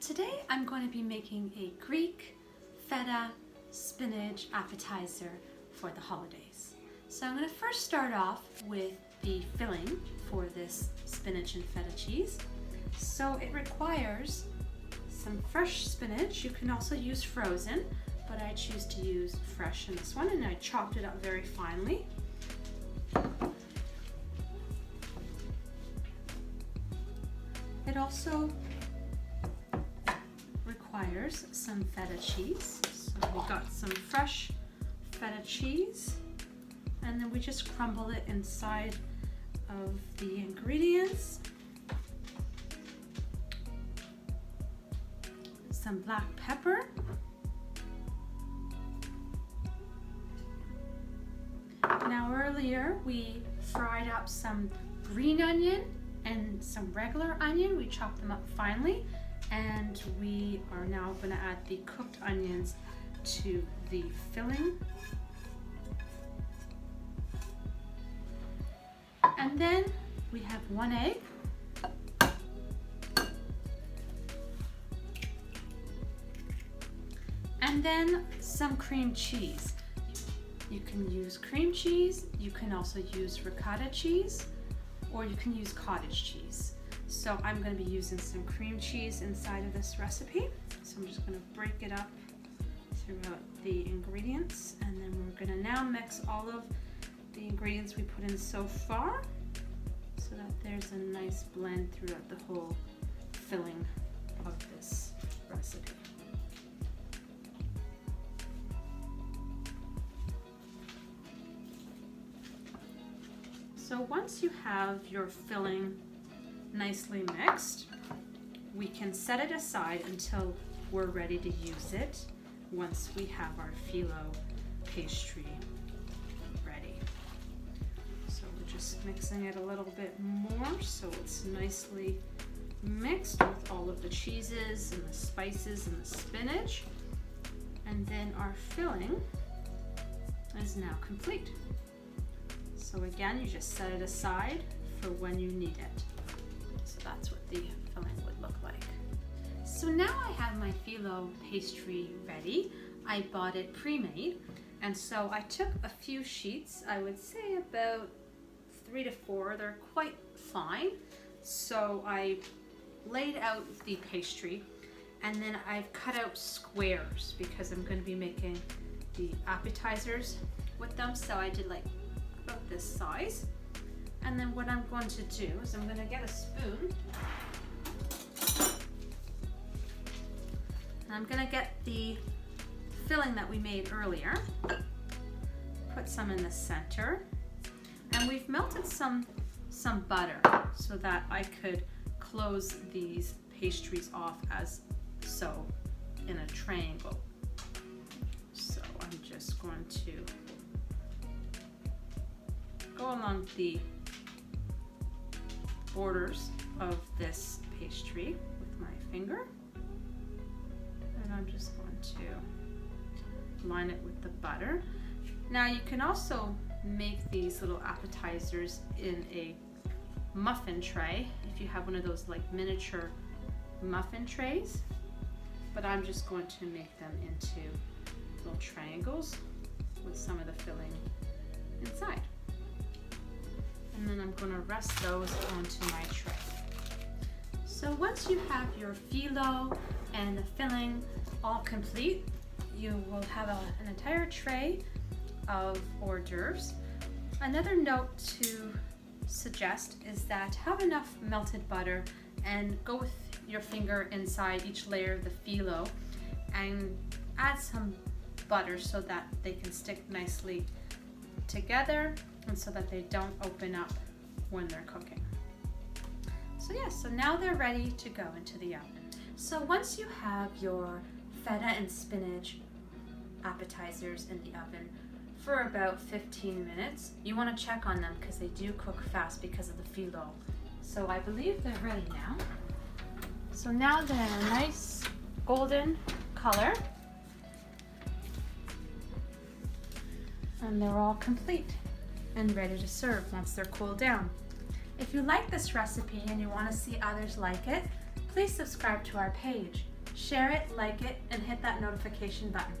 Today I'm going to be making a Greek feta spinach appetizer for the holidays. So I'm going to first start off with the filling for this spinach and feta cheese. So it requires some fresh spinach. You can also use frozen, but I choose to use fresh in this one, and I chopped it up very finely. It also requires some feta cheese. So we got some fresh feta cheese, and then we just crumble it inside of the ingredients. Some black pepper. Now earlier we fried up some green onion and some regular onion. We chopped them up finely, and we are now going to add the cooked onions to the filling. And then we have 1 egg. And then some cream cheese. You can use cream cheese, you can also use ricotta cheese, or you can use cottage cheese. So I'm going to be using some cream cheese inside of this recipe. So I'm just going to break it up throughout the ingredients, and then we're going to now mix all of the ingredients we put in so far so that there's a nice blend throughout the whole filling of this recipe. So once you have your filling nicely mixed, we can set it aside until we're ready to use it once we have our phyllo pastry ready. So we're just mixing it a little bit more so it's nicely mixed with all of the cheeses and the spices and the spinach. And then our filling is now complete. So again, you just set it aside for when you need it. So that's what the filling would look like. So now I have my phyllo pastry ready. I bought it pre-made, and so I took a few sheets, I would say about 3 to 4. They're quite fine. So I laid out the pastry, and then I've cut out squares because I'm going to be making the appetizers with them. So I did like about this size, and then what I'm going to do is I'm going to get a spoon, and I'm going to get the filling that we made earlier, put some in the center, and we've melted some butter so that I could close these pastries off as so in a triangle. So I'm just going to go along the borders of this pastry with my finger, and I'm just going to line it with the butter. Now you can also make these little appetizers in a muffin tray if you have one of those like miniature muffin trays, but I'm just going to make them into little triangles with some of the filling inside. And then I'm going to rest those onto my tray. So once you have your phyllo and the filling all complete, you will have an entire tray of hors d'oeuvres. Another note to suggest is that have enough melted butter and go with your finger inside each layer of the phyllo and add some butter so that they can stick nicely together and so that they don't open up when they're cooking. So yeah, so now they're ready to go into the oven. So once you have your feta and spinach appetizers in the oven for about 15 minutes, you want to check on them because they do cook fast because of the phyllo. So I believe they're ready now. So now they're a nice golden color, and they're all complete and ready to serve once they're cooled down. If you like this recipe and you want to see others like it, please subscribe to our page. Share it, like it, and hit that notification button.